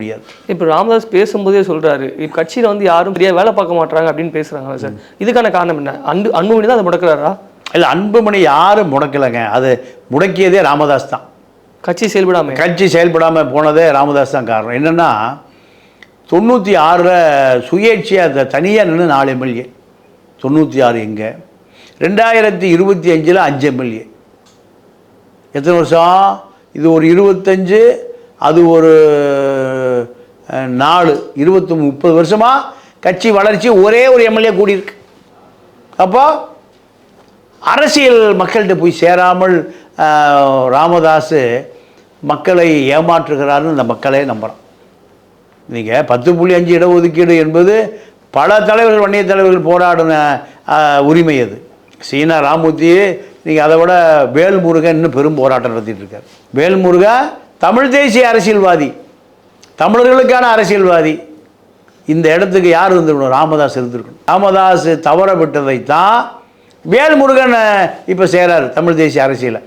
முடியாது. இப்போ ராமதாஸ் பேசும்போதே சொல்கிறாரு, இப்போ கட்சியில் வந்து யாரும் சரியாக வேலை பார்க்க மாட்டாங்க அப்படின்னு பேசுகிறாங்க சார். இதுக்கான காரணம் என்ன? அன்புமணி தான் அதை முடக்கிறாரா? இல்லை, அன்புமணி யாரும் முடக்கலைங்க. அது முடக்கியதே ராமதாஸ் தான். கட்சி செயல்படாமல் போனதே ராமதாஸ் தான் காரணம். என்னென்னா 96 சுயேட்சையாக தனியாக நின்று 4 எம்எல்ஏ, 96 எங்கே, 2025 5 எம்எல்ஏ. எத்தனை வருஷம் இது? ஒரு 25, அது ஒரு 4, 30 வருஷமாக கட்சி வளர்ச்சி ஒரே ஒரு எம்எல்ஏ கூடியிருக்கு. அப்போ அரசியல் மக்கள்கிட்ட போய் சேராமல் ராமதாஸ் மக்களை ஏமாற்றுகிறாருன்னு இந்த மக்களே நம்புகிறான். நீங்கள் 10.5 இடஒதுக்கீடு என்பது பல தலைவர்கள், வன்னிய தலைவர்கள் போராடின உரிமை. அது சீனா ராமூர்த்தி, நீங்கள் அதை விட வேல்முருகன் இன்னும் பெரும் போராட்டம் நடத்திட்டு இருக்கார். வேல்முருகன் தமிழ் தேசிய அரசியல்வாதி, தமிழர்களுக்கான அரசியல்வாதி. இந்த இடத்துக்கு யார் இருந்திருக்கணும்? ராமதாஸ் இருந்திருக்கணும். ராமதாஸ் தவற விட்டதைத்தான் வேல்முருகன் இப்போ சேரார் தமிழ் தேசிய அரசியலை.